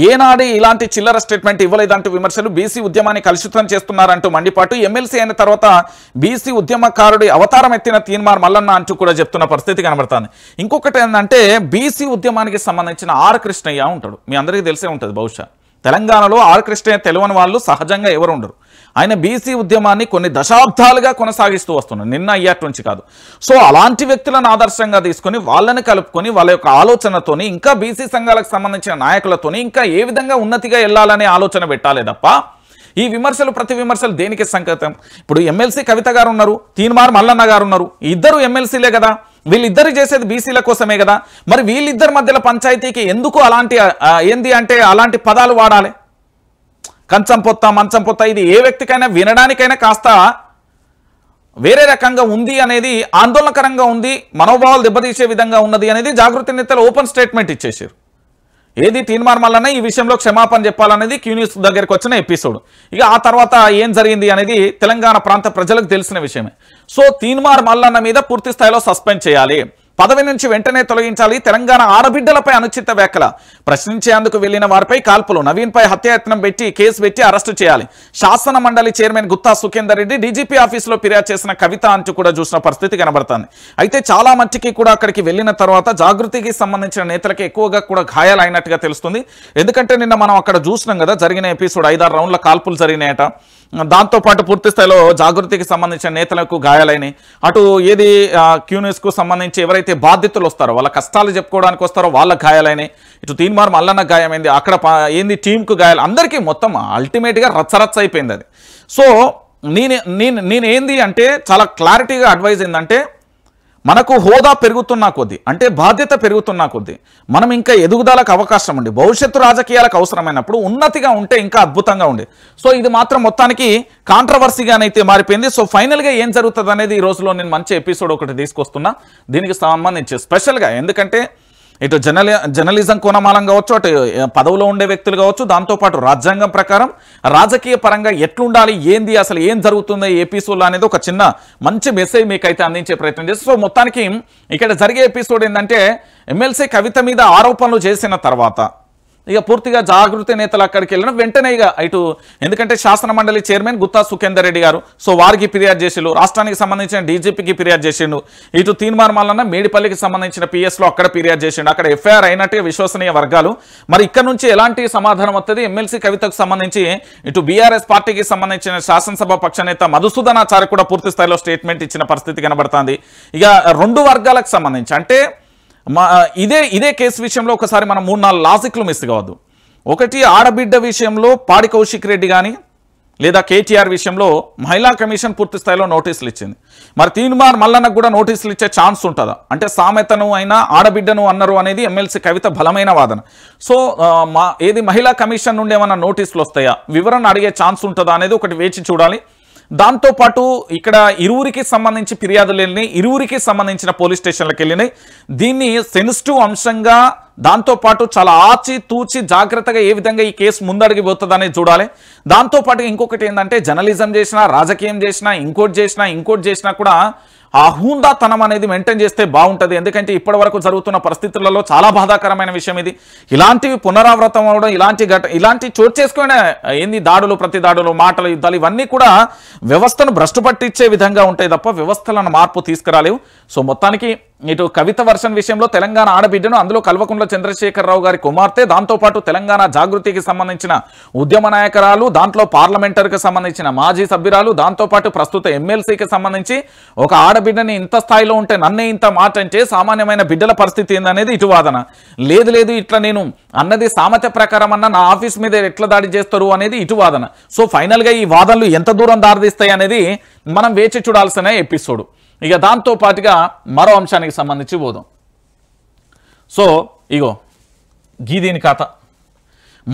ఏనాడు ఇలాంటి చిల్లర స్టేట్మెంట్ ఇవ్వలేదంటూ విమర్శలు, బీసీ ఉద్యమాన్ని కలుషితం చేస్తున్నారంటూ మండిపాటు, ఎమ్మెల్సీ అయిన తర్వాత బీసీ ఉద్యమకారుడి అవతారం ఎత్తిన తీన్మార్ మల్లన్న అంటూ కూడా చెప్తున్న పరిస్థితి కనబడుతుంది. ఇంకొకటి ఏంటంటే బీసీ ఉద్యమానికి సంబంధించిన ఆర్ కృష్ణయ్య ఉంటాడు, మీ అందరికీ తెలిసే ఉంటుంది బహుశా. తెలంగాణలో ఆర్ కృష్ణయ్య తెలియని వాళ్ళు సహజంగా ఎవరు ఉండరు. ఆయన బీసీ ఉద్యమాన్ని కొన్ని దశాబ్దాలుగా కొనసాగిస్తూ వస్తున్నారు, నిన్న అయ్యాటి నుంచి కాదు. సో అలాంటి వ్యక్తులను ఆదర్శంగా తీసుకొని వాళ్ళని కలుపుకొని వాళ్ళ యొక్క ఆలోచనతోని ఇంకా బీసీ సంఘాలకు సంబంధించిన నాయకులతోని ఇంకా ఏ విధంగా ఉన్నతిగా వెళ్ళాలనే ఆలోచన పెట్టాలి తప్ప ఈ విమర్శలు ప్రతి విమర్శలు దేనికి సంకేతం? ఇప్పుడు ఎమ్మెల్సీ కవిత గారు ఉన్నారు, తీన్మార్ మల్లన్న గారు ఉన్నారు, ఇద్దరు ఎమ్మెల్సీలే కదా, వీళ్ళిద్దరు చేసేది బీసీల కోసమే కదా, మరి వీళ్ళిద్దరి మధ్యలో పంచాయతీకి ఎందుకు అలాంటి ఏంది అంటే అలాంటి పదాలు వాడాలి? కంచం పొత్త మంచం పొత్త ఇది ఏ వ్యక్తికైనా వినడానికైనా కాస్త వేరే రకంగా ఉంది అనేది, ఆందోళనకరంగా ఉంది, మనోభావాలు దెబ్బతీసే విధంగా ఉన్నది అనేది జాగృతి నేతలు ఓపెన్ స్టేట్మెంట్ ఇచ్చేసారు. ఏది తీన్మార్ మల్లన్న ఈ విషయంలో క్షమాపణ చెప్పాలనేది క్యూ న్యూస్ దగ్గరికి వచ్చిన ఎపిసోడ్. ఇక ఆ తర్వాత ఏం జరిగింది అనేది తెలంగాణ ప్రాంత ప్రజలకు తెలిసిన విషయమే. సో తీన్మార్ మల్లన్న మీద పూర్తి స్థాయిలో సస్పెండ్ చేయాలి, పదవి నుంచి వెంటనే తొలగించాలి, తెలంగాణ ఆడబిడ్డలపై అనుచిత వ్యాఖ్యల, ప్రశ్నించేందుకు వెళ్లిన వారిపై కాల్పులు, నవీన్పై హత్యాయత్నం పెట్టి కేసు పెట్టి అరెస్టు చేయాలి, శాసన మండలి చైర్మన్ గుత్తా సుఖేందర్ రెడ్డి డీజీపీ ఆఫీసులో ఫిర్యాదు చేసిన కవిత అంటూ కూడా చూసిన పరిస్థితి కనబడుతుంది. అయితే చాలా మట్టికి కూడా అక్కడికి వెళ్ళిన తర్వాత జాగృతికి సంబంధించిన నేతలకి ఎక్కువగా కూడా గాయాలైనట్టుగా తెలుస్తుంది. ఎందుకంటే నిన్న మనం అక్కడ చూసినాం కదా, జరిగిన ఎపిసోడ్ 5-6 రౌండ్ల కాల్పులు జరిగినాయట. దాంతోపాటు పూర్తి స్థాయిలో జాగృతికి సంబంధించిన నేతలకు గాయాలైనవి. అటు ఏది క్యూన్యూస్కు సంబంధించి ఎవరైతే బాధితులు వస్తారో వాళ్ళ కష్టాలు చెప్పుకోవడానికి వస్తారో వాళ్ళకి గాయాలైనాయి. ఇటు తీన్మార్ మల్లన్న గాయమైంది, అక్కడ ఏంది టీంకు గాయాలు, అందరికీ మొత్తం అల్టిమేట్గా రచ్చరచ్చ అయిపోయింది అది. సో నేను ఏంది అంటే చాలా క్లారిటీగా అడ్వైజ్ ఏంటంటే, మనకు హోదా పెరుగుతున్నా కొద్దీ అంటే బాధ్యత పెరుగుతున్నా కొద్దీ మనం ఇంకా ఎదుగుదలకు అవకాశం ఉంది, భవిష్యత్తు రాజకీయాలకు అవసరమైనప్పుడు ఉన్నతిగా ఉంటే ఇంకా అద్భుతంగా ఉంది. సో ఇది మాత్రం మొత్తానికి కాంట్రవర్సీగానైతే మారిపోయింది. సో ఫైనల్గా ఏం జరుగుతుంది అనేది ఈ రోజులో నేను మంచి ఎపిసోడ్ ఒకటి తీసుకొస్తున్నా దీనికి సంబంధించి స్పెషల్గా. ఎందుకంటే ఇటు జర్నలిజం కోణమాలం కావచ్చు, అటు పదవిలో ఉండే వ్యక్తులు కావచ్చు, దాంతోపాటు రాజ్యాంగం ప్రకారం రాజకీయ పరంగా ఎట్లుండాలి, ఏంది అసలు ఏం జరుగుతుందో ఈ ఎపిసోడ్లో అనేది ఒక చిన్న మంచి మెసేజ్ మీకైతే అందించే ప్రయత్నం చేస్తాం. సో మొత్తానికి ఇక్కడ జరిగే ఎపిసోడ్ ఏంటంటే, ఎమ్మెల్సీ కవిత మీద ఆరోపణలు చేసిన తర్వాత ఇక పూర్తిగా జాగృతి నేతలు అక్కడికి వెళ్ళిన వెంటనే ఇక ఇటు ఎందుకంటే శాసన మండలి చైర్మన్ గుత్తా సుఖేందర్ రెడ్డి గారు సో వారికి ఫిర్యాదు చేసిండు, రాష్ట్రానికి సంబంధించిన డీజీపీకి ఫిర్యాదు చేసిండు, ఇటు తీన్మార్ మల్లన్న మేడిపల్లికి సంబంధించిన పిఎస్లో అక్కడ ఫిర్యాదు చేసిండు, అక్కడ ఎఫ్ఐఆర్ అయినట్టుగా విశ్వసనీయ వర్గాలు. మరి ఇక్కడ నుంచి ఎలాంటి సమాధానం వస్తుంది? ఎమ్మెల్సీ కవితకు సంబంధించి ఇటు బీఆర్ఎస్ పార్టీకి సంబంధించిన శాసనసభ పక్షనేత మధుసూదనాచారి కూడా పూర్తి స్థాయిలో స్టేట్మెంట్ ఇచ్చిన పరిస్థితి కనబడుతుంది. ఇక రెండు వర్గాలకు సంబంధించి అంటే ఇదే కేసు విషయంలో ఒకసారి మనం 3-4 లాజిక్లు మిస్ కావద్దు. ఒకటి, ఆడబిడ్డ విషయంలో పాడి కౌశిక్ రెడ్డి కానీ లేదా కేటీఆర్ విషయంలో మహిళా కమిషన్ పూర్తి స్థాయిలో నోటీసులు ఇచ్చింది. మరి తీన్మార్ మల్లన్నకు కూడా నోటీసులు ఇచ్చే ఛాన్స్ ఉంటుందా అంటే, సామెతను అయినా ఆడబిడ్డను అన్నారు అనేది ఎమ్మెల్సీ కవిత బలమైన వాదన. సో ఏది మహిళా కమిషన్ నుండి ఏమైనా నోటీసులు వస్తాయా, వివరణ అడిగే ఛాన్స్ ఉంటుందా అనేది ఒకటి వేచి చూడాలి. దాంతోపాటు ఇక్కడ ఇరువురికి సంబంధించి ఫిర్యాదులు వెళ్ళినాయి, ఇరువురికి సంబంధించిన పోలీస్ స్టేషన్లకు వెళ్ళినాయి. దీన్ని సెన్సిటివ్ అంశంగా దాంతోపాటు చాలా ఆచి తూచి జాగ్రత్తగా ఏ విధంగా ఈ కేసు ముందడిగి పోతుంది అనేది చూడాలి. దాంతోపాటు ఇంకొకటి ఏంటంటే, జర్నలిజం చేసినా రాజకీయం చేసినా ఇంకోటి చేసినా కూడా ఆ హూందాతనం అనేది మెయింటైన్ చేస్తే బాగుంటుంది. ఎందుకంటే ఇప్పటి వరకు జరుగుతున్న పరిస్థితులలో చాలా బాధాకరమైన విషయం ఇది. ఇలాంటివి పునరావృతం అవడం, ఇలాంటి చోటు చేసుకునే ఏంది దాడులు, ప్రతి దాడులు, మాటలు, యుద్ధాలు ఇవన్నీ కూడా వ్యవస్థను భ్రష్టు పట్టించే విధంగా ఉంటాయి తప్ప వ్యవస్థలను మార్పు తీసుకురాలేవు. సో మొత్తానికి ఇటు కవిత వర్షన్ విషయంలో తెలంగాణ ఆడబిడ్డను, అందులో కల్వకుంట్ల చంద్రశేఖరరావు గారి కుమార్తె, దాంతోపాటు తెలంగాణ జాగృతికి సంబంధించిన ఉద్యమ నాయకురాలు, దాంట్లో పార్లమెంటరీకి సంబంధించిన మాజీ సభ్యురాలు, దాంతోపాటు ప్రస్తుత ఎమ్మెల్సీకి సంబంధించి ఒక ఆడబిడ్డని ఇంత స్థాయిలో ఉంటే నన్నే ఇంత మాట అంటే సామాన్యమైన బిడ్డల పరిస్థితి ఏందనేది ఇటు వాదన. లేదు లేదు ఇట్లా నేను అన్నది సామెత ప్రకారం అన్న నా ఆఫీస్ మీద ఎట్లా దాడి చేస్తారు అనేది ఇటు వాదన. సో ఫైనల్గా ఈ వాదనలు ఎంత దూరం దారితీస్తాయి అనేది మనం వేచి చూడాల్సిన ఎపిసోడ్. ఇక దాంతో పాటుగా మరో అంశానికి సంబంధించి పోదాం. సో ఇగో గీదీని కథ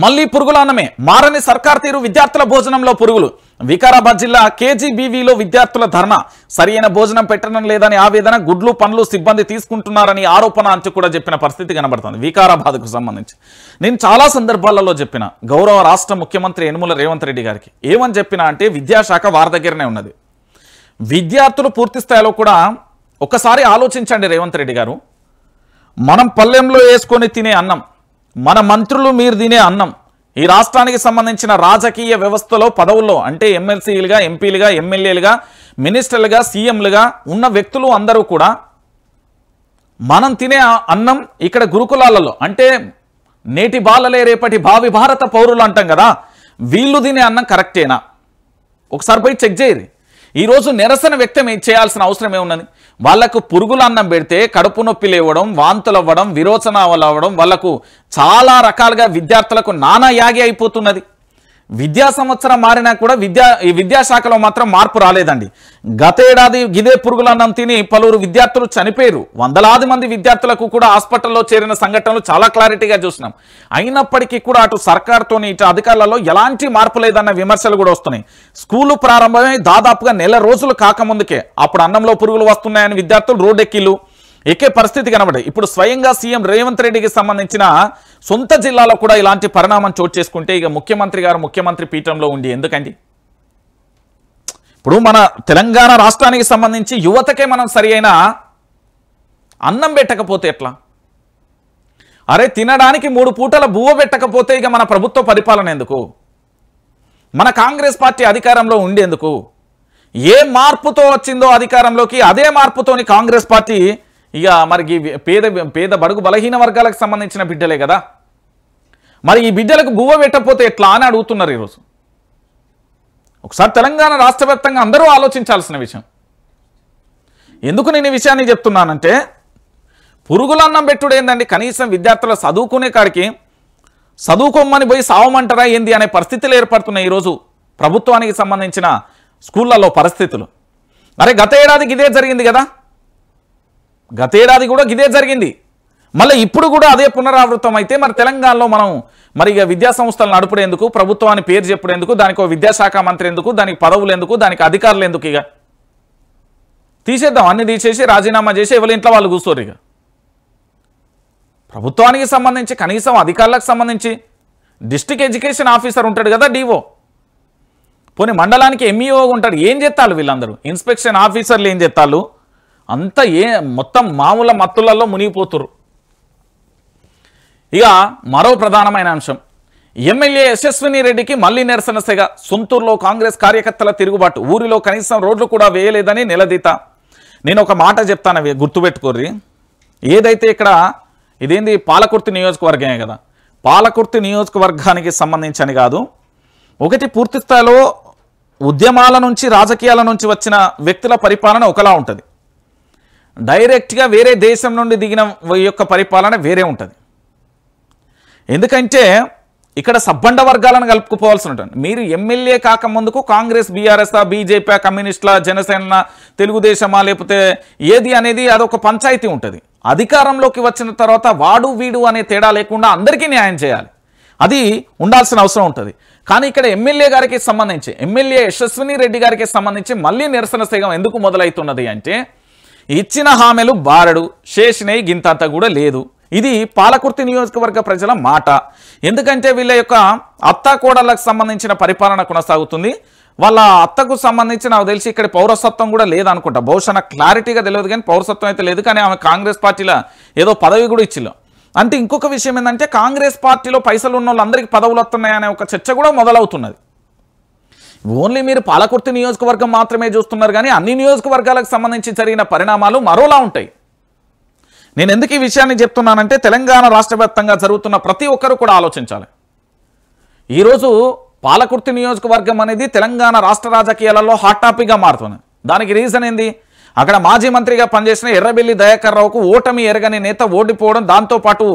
మళ్ళీ పురుగుల అన్నమే, మారని సర్కార్ తీరు, విద్యార్థుల భోజనంలో పురుగులు. వికారాబాద్ జిల్లా కేజీబీవీలో విద్యార్థుల ధర్నా, సరైన భోజనం పెట్టడం లేదని ఆవేదన, గుడ్లు పండ్లు సిబ్బంది తీసుకుంటున్నారని ఆరోపణ అంటూ కూడా చెప్పిన పరిస్థితి కనబడుతుంది. వికారాబాద్కు సంబంధించి నేను చాలా సందర్భాలలో చెప్పిన గౌరవ రాష్ట్ర ముఖ్యమంత్రి యనుమల రేవంత్ రెడ్డి గారికి ఏమని చెప్పినా అంటే విద్యాశాఖ వారి దగ్గరనే ఉన్నది. విద్యార్థులు పూర్తి స్థాయిలో కూడా ఒకసారి ఆలోచించండి రేవంత్ రెడ్డి గారు. మనం పల్లెంలో వేసుకొని తినే అన్నం, మన మంత్రులు మీరు తినే అన్నం, ఈ రాష్ట్రానికి సంబంధించిన రాజకీయ వ్యవస్థలో పదవుల్లో అంటే ఎమ్మెల్సీలుగా, ఎంపీలుగా, ఎమ్మెల్యేలుగా, మినిస్టర్లుగా, సీఎంలుగా ఉన్న వ్యక్తులు అందరూ కూడా మనం తినే అన్నం ఇక్కడ గురుకులాలలో అంటే నేటి బాలలే రేపటి భావి భారత పౌరులు అంటాం కదా, వీళ్ళు తినే అన్నం కరెక్టేనా? ఒకసారి పోయి చెక్ చేయరు. ఈరోజు నిరసన వ్యక్తం చేయాల్సిన అవసరం ఏమున్నది? వాళ్లకు పురుగుల అన్నం పెడితే కడుపు నొప్పి లేవడం, వాంతులు అవ్వడం, విరోచనాలు అవ్వడం, వాళ్లకు చాలా రకాలుగా విద్యార్థులకు నానా యాగి అయిపోతున్నది. విద్యా సంవత్సరం మారినా కూడా ఈ విద్యాశాఖలో మాత్రం మార్పు రాలేదండి. గతేడాది గిదే పురుగుల అన్నం తిని పలువురు విద్యార్థులు చనిపోయారు. వందలాది మంది విద్యార్థులకు కూడా హాస్పిటల్లో చేరిన సంఘటనలు చాలా క్లారిటీగా చూసినాం. అయినప్పటికీ కూడా అటు సర్కార్తోని ఇటు అధికారులలో ఎలాంటి మార్పు లేదన్న విమర్శలు కూడా వస్తున్నాయి. స్కూలు ప్రారంభమై దాదాపుగా నెల రోజులు కాకముందుకే అప్పుడు అన్నంలో పురుగులు వస్తున్నాయని విద్యార్థులు రోడ్డెక్కిలు ఎక్కే పరిస్థితి కనబడ్డాయి. ఇప్పుడు స్వయంగా సీఎం రేవంత్ రెడ్డికి సంబంధించిన సొంత జిల్లాలో కూడా ఇలాంటి పరిణామం చోటు చేసుకుంటే ఇక ముఖ్యమంత్రి గారు ముఖ్యమంత్రి పీఠంలో ఉండి ఎందుకండి? ఇప్పుడు మన తెలంగాణ రాష్ట్రానికి సంబంధించి యువతకే మనం సరి అయిన అన్నం పెట్టకపోతే ఎట్లా? అరే తినడానికి 3 పూటల బువ్వ పెట్టకపోతే ఇక మన ప్రభుత్వ పరిపాలన ఎందుకు? మన కాంగ్రెస్ పార్టీ అధికారంలో ఉండేందుకు? ఏ మార్పుతో వచ్చిందో అధికారంలోకి అదే మార్పుతోని కాంగ్రెస్ పార్టీ ఇక మరి పేద బడుగు బలహీన వర్గాలకు సంబంధించిన బిడ్డలే కదా, మరి ఈ బిడ్డలకు బువ్వ పెట్టకపోతే ఎట్లా అని అడుగుతున్నారు ఈరోజు. ఒకసారి తెలంగాణ రాష్ట్ర వ్యాప్తంగా అందరూ ఆలోచించాల్సిన విషయం. ఎందుకు నేను ఈ విషయాన్ని చెప్తున్నానంటే పురుగుల అన్నం పెట్టుడు ఏందండి? కనీసం విద్యార్థుల చదువుకునే కాడికి చదువుకోమని పోయి సావమంటారా ఏంది అనే పరిస్థితులు ఏర్పడుతున్నాయి ఈరోజు ప్రభుత్వానికి సంబంధించిన స్కూళ్ళల్లో పరిస్థితులు. అరే గత ఏడాదికి ఇదే జరిగింది కదా, గత ఏడాది కూడా ఇదే జరిగింది, మళ్ళీ ఇప్పుడు కూడా అదే పునరావృతం అయితే మరి తెలంగాణలో మనం మరి ఇక విద్యా సంస్థలను నడుపుడేందుకు, ప్రభుత్వాన్ని పేరు చెప్పుడేందుకు, దానికి ఒక విద్యాశాఖ మంత్రి ఎందుకు, దానికి పదవులు ఎందుకు, దానికి అధికారులు ఎందుకు? ఇక తీసేద్దాం, అన్ని తీసేసి రాజీనామా చేసి ఎవరి ఇంట్లో వాళ్ళు కూర్చోరు. ఇక ప్రభుత్వానికి సంబంధించి కనీసం అధికారులకు సంబంధించి డిస్ట్రిక్ట్ ఎడ్యుకేషన్ ఆఫీసర్ ఉంటాడు కదా, డిఓ, పోనీ మండలానికి ఎంఈఓ ఉంటాడు. ఏం చేస్తాడు వీళ్ళందరూ? ఇన్స్పెక్షన్ ఆఫీసర్లు ఏం చేస్తాడు? అంతా మొత్తం మామూలు మత్తులలో మునిగిపోతురు. ఇక మరో ప్రధానమైన అంశం, ఎమ్మెల్యే యశస్విని రెడ్డికి మళ్లీ నిరసన సెగ. సొంతూరులో కాంగ్రెస్ కార్యకర్తల తిరుగుబాటు, ఊరిలో కనీసం రోడ్లు కూడా వేయలేదని నిలదీత. నేను ఒక మాట చెప్తాను, గుర్తుపెట్టుకోర్రి. ఏదైతే ఇక్కడ ఇదేంది పాలకుర్తి నియోజకవర్గమే కదా, పాలకుర్తి నియోజకవర్గానికి సంబంధించని కాదు, ఒకటి పూర్తి స్థాయిలో ఉద్యమాల నుంచి రాజకీయాల నుంచి వచ్చిన వ్యక్తుల పరిపాలన ఒకలా ఉంటుంది, డైరెక్ట్గా వేరే దేశం నుండి దిగిన యొక్క పరిపాలన వేరే ఉంటుంది. ఎందుకంటే ఇక్కడ సబ్బండ వర్గాలను కలుపుకుపోవాల్సి ఉంటుంది. మీరు ఎమ్మెల్యే కాకముందుకు కాంగ్రెస్, బీఆర్ఎస్, బీజేపీ, కమ్యూనిస్టుల, జనసేన, తెలుగుదేశమా లేకపోతే ఏది అనేది అదొక పంచాయతీ ఉంటుంది. అధికారంలోకి వచ్చిన తర్వాత వాడు వీడు అనే తేడా లేకుండా అందరికీ న్యాయం చేయాలి, అది ఉండాల్సిన అవసరం ఉంటుంది. కానీ ఇక్కడ ఎమ్మెల్యే గారికి సంబంధించి, ఎమ్మెల్యే యశస్విని రెడ్డి గారికి సంబంధించి మళ్ళీ నిరసన సేగం ఎందుకు మొదలవుతున్నది అంటే ఇచ్చిన హామీలు బారడు, చేసినవి గింతంత కూడా లేదు. ఇది పాలకుర్తి నియోజకవర్గ ప్రజల మాట. ఎందుకంటే వీళ్ళ యొక్క అత్త కోడళ్ళకు సంబంధించిన పరిపాలన కొనసాగుతుంది. వాళ్ళ అత్తకు సంబంధించి నాకు తెలిసి ఇక్కడ పౌరసత్వం కూడా లేదనుకుంటా, బహుశా నాకు క్లారిటీగా తెలియదు, కానీ పౌరసత్వం అయితే లేదు. కానీ ఆమె కాంగ్రెస్ పార్టీలో ఏదో పదవి కూడా ఇచ్చిల్లు. అంటే ఇంకొక విషయం ఏంటంటే కాంగ్రెస్ పార్టీలో పైసలు ఉన్న వాళ్ళందరికీ పదవులు వస్తున్నాయనే ఒక చర్చ కూడా మొదలవుతున్నది. ఓన్లీ మీరు పాలకుర్తి నియోజకవర్గం మాత్రమే చూస్తున్నారు, కానీ అన్ని నియోజకవర్గాలకు సంబంధించి జరిగిన పరిణామాలు మరోలా ఉంటాయి. నేను ఎందుకు ఈ విషయాన్ని చెప్తున్నానంటే తెలంగాణ రాష్ట్ర వ్యాప్తంగా జరుగుతున్న ప్రతి ఒక్కరు కూడా ఆలోచించాలి. ఈరోజు పాలకుర్తి నియోజకవర్గం అనేది తెలంగాణ రాష్ట్ర రాజకీయాలలో హాట్ టాపిక్గా మారుతుంది. దానికి రీజన్ ఏంది? అక్కడ మాజీ మంత్రిగా పనిచేసిన ఎర్రబెల్లి దయాకర్ రావుకు ఓటమి ఎరగని నేత ఓడిపోవడం, దాంతోపాటు